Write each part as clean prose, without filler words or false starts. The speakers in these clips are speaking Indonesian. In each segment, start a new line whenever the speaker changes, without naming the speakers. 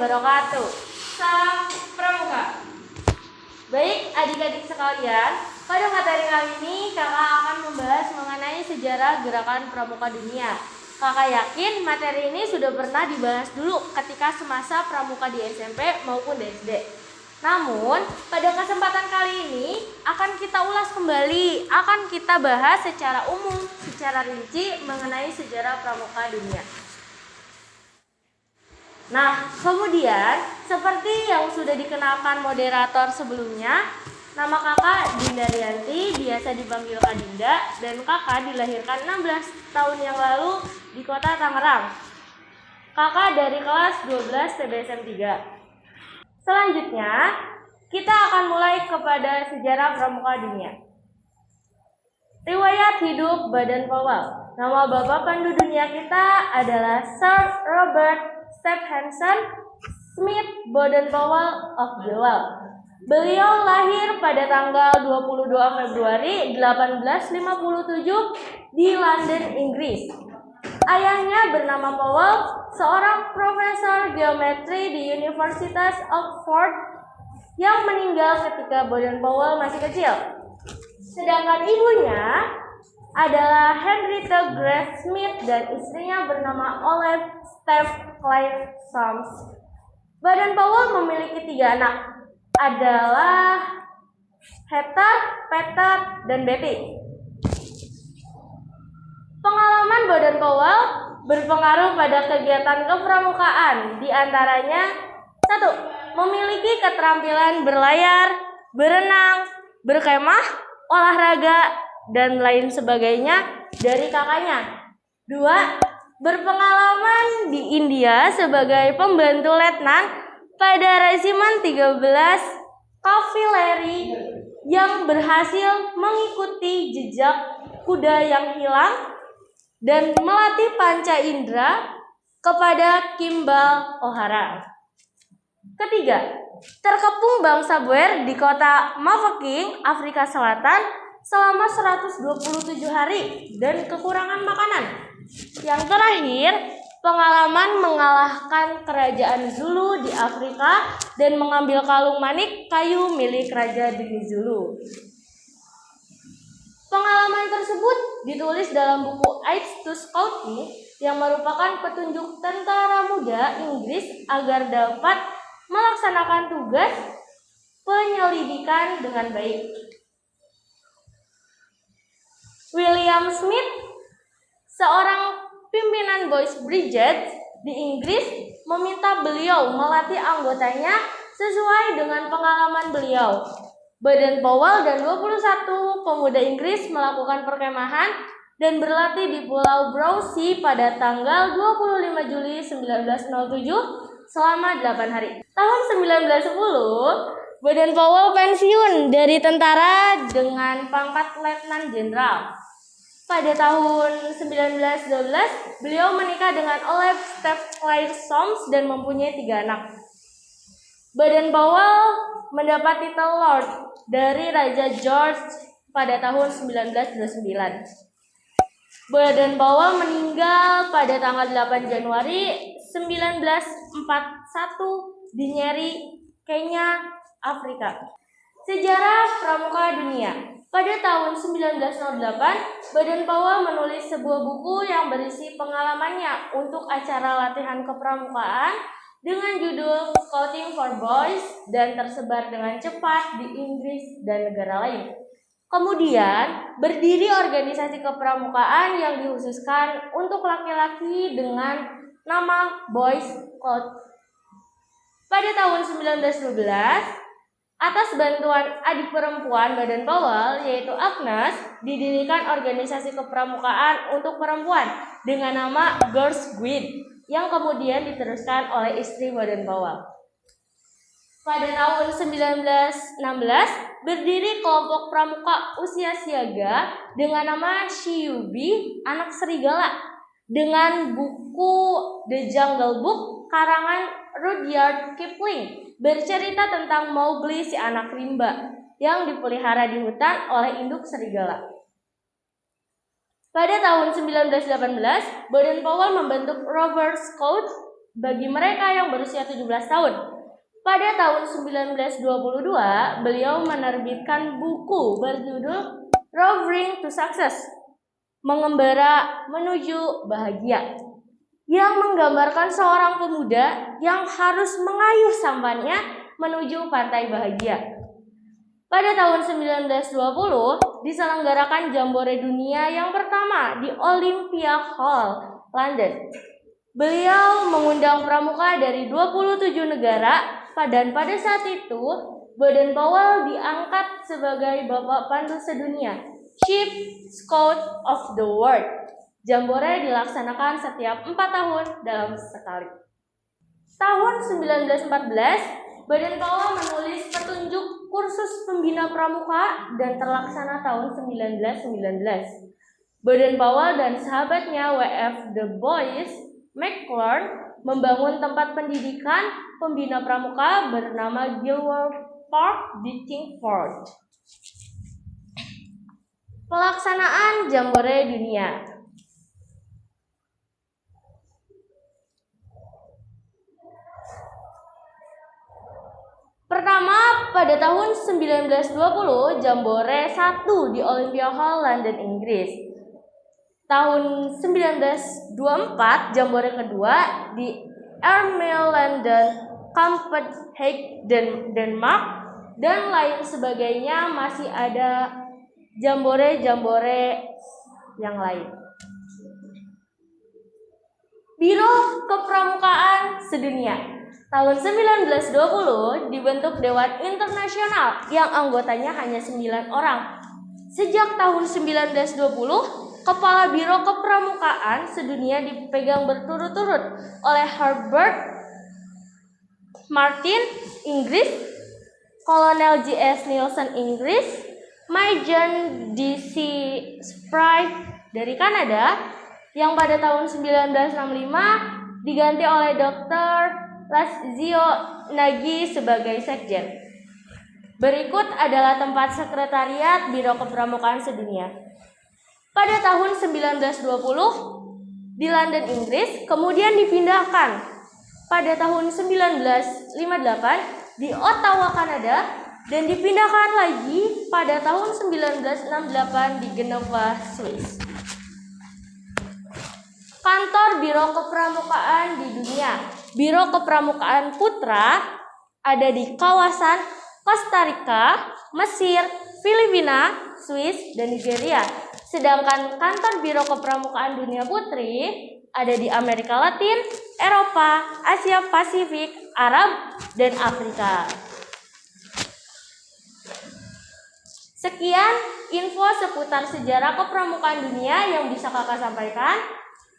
wabarakatuh. Salam Pramuka. Baik adik-adik sekalian, pada materi kali ini kakak akan membahas mengenai sejarah gerakan pramuka dunia. Kakak yakin materi ini sudah pernah dibahas dulu ketika semasa pramuka di SMP maupun di SD. Namun, pada kesempatan kali ini akan kita ulas kembali, akan kita bahas secara umum, secara rinci mengenai sejarah pramuka dunia. Nah, kemudian seperti yang sudah dikenalkan moderator sebelumnya, nama kakak Dinda Rianti, biasa dipanggil Kak Dinda, dan kakak dilahirkan 16 tahun yang lalu di kota Tangerang. Kakak dari kelas 12 TBSM 3. Selanjutnya, kita akan mulai kepada sejarah pramuka dunia. Riwayat hidup Baden-Powell. Nama bapak pandu dunia kita adalah Sir Robert Stephenson Smith Baden-Powell of Jewel. Beliau lahir pada tanggal 22 Februari 1857 di London, Inggris. Ayahnya bernama Powell, seorang profesor geometri di Universitas Oxford yang meninggal ketika Baden-Powell masih kecil. Sedangkan ibunya adalah Henrietta Grace Smith dan istrinya bernama Olive Steph Claire Soames. Baden-Powell memiliki 3 anak, adalah Heather, Peter, dan Betty. Pengalaman Baden-Powell berpengaruh pada kegiatan kepramukaan, di antaranya 1. Memiliki keterampilan berlayar, berenang, berkemah, olahraga, dan lain sebagainya dari kakaknya. 2. Berpengalaman di India sebagai pembantu letnan pada Resimen 13 Kavaleri yang berhasil mengikuti jejak kuda yang hilang dan melatih panca indera kepada Kimball O'Hara. 3. Terkepung bangsa Boer di kota Mafeking, Afrika Selatan selama 127 hari dan kekurangan makanan. Yang terakhir, pengalaman mengalahkan kerajaan Zulu di Afrika dan mengambil kalung manik kayu milik Raja Dini Zulu. Pengalaman tersebut ditulis dalam buku Aids to Scouting yang merupakan petunjuk tentara muda Inggris agar dapat melaksanakan tugas penyelidikan dengan baik. William Smith, seorang pimpinan Boys Brigade di Inggris, meminta beliau melatih anggotanya sesuai dengan pengalaman beliau. Baden-Powell dan 21 pemuda Inggris melakukan perkemahan dan berlatih di Pulau Browsey pada tanggal 25 Juli 1907 selama 8 hari. Tahun 1910, Baden-Powell pensiun dari tentara dengan pangkat letnan jenderal. Pada tahun 1912, beliau menikah dengan Olive Steph Claire Soames dan mempunyai 3 anak. Baden-Powell mendapat titel Lord dari Raja George pada tahun 1929. Baden-Powell meninggal pada tanggal 8 Januari 1941 di Nyeri, Kenya, Afrika. Sejarah pramuka dunia. Pada tahun 1908, Baden-Powell menulis sebuah buku yang berisi pengalamannya untuk acara latihan kepramukaan dengan judul Scouting for Boys dan tersebar dengan cepat di Inggris dan negara lain. Kemudian, berdiri organisasi kepramukaan yang dikhususkan untuk laki-laki dengan nama Boys Scout. Pada tahun 1912, atas bantuan adik perempuan Baden-Powell, yaitu Agnes, didirikan organisasi kepramukaan untuk perempuan dengan nama Girls Guild, yang kemudian diteruskan oleh istri Baden-Powell. Pada tahun 1916, berdiri kelompok pramuka usia siaga dengan nama Shiyubi, Anak Serigala, dengan buku The Jungle Book karangan Rudyard Kipling, bercerita tentang Mowgli si anak rimba yang dipelihara di hutan oleh induk serigala. Pada tahun 1918, Baden-Powell membentuk Rover Scout bagi mereka yang berusia 17 tahun. Pada tahun 1922, beliau menerbitkan buku berjudul Roving to Success, Mengembara Menuju Bahagia, yang menggambarkan seorang pemuda yang harus mengayuh sampannya menuju pantai bahagia. Pada tahun 1920, diselenggarakan Jambore Dunia yang pertama di Olympia Hall, London. Beliau mengundang pramuka dari 27 negara, dan pada saat itu, Baden-Powell diangkat sebagai Bapak Pandu Sedunia, Chief Scout of the World. Jambore dilaksanakan setiap 4 tahun dalam sekali. Tahun 1914, Baden-Powell menulis petunjuk kursus pembina pramuka dan terlaksana tahun 1919. Baden-Powell dan sahabatnya W.F. Du Bois McClure membangun tempat pendidikan pembina pramuka bernama Gilwell Park di Kingford. Pelaksanaan Jambore Dunia. Pertama, pada tahun 1920, Jambore 1 di Olympia Hall, London, Inggris. Tahun 1924, Jambore kedua di Ermelo, London, Copenhagen, Denmark, dan lain sebagainya. Masih ada Jambore yang lain. Biro Kepramukaan Sedunia. Tahun 1920 dibentuk Dewan Internasional yang anggotanya hanya 9 orang. Sejak tahun 1920, Kepala Biro Kepramukaan Sedunia dipegang berturut-turut oleh Herbert Martin, Inggris, Kolonel J.S. Nielsen, Inggris, Major D.C. Spry dari Kanada, yang pada tahun 1965 diganti oleh Dr. Lazio Nagy sebagai sekjen. Berikut adalah tempat sekretariat Biro Kepramukaan Sedunia. Pada tahun 1920 di London, Inggris, kemudian dipindahkan pada tahun 1958 di Ottawa, Kanada, dan dipindahkan lagi pada tahun 1968 di Geneva, Swiss. Kantor Biro Kepramukaan di dunia. Biro Kepramukaan Putra ada di kawasan Costa Rica, Mesir, Filipina, Swiss, dan Nigeria. Sedangkan kantor Biro Kepramukaan Dunia Putri ada di Amerika Latin, Eropa, Asia Pasifik, Arab, dan Afrika. Sekian info seputar sejarah kepramukaan dunia yang bisa kakak sampaikan.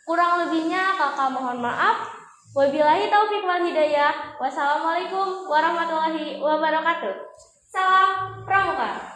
Kurang lebihnya kakak mohon maaf. Wabillahi taufiq wal hidayah. Wassalamualaikum warahmatullahi wabarakatuh. Salam Pramuka.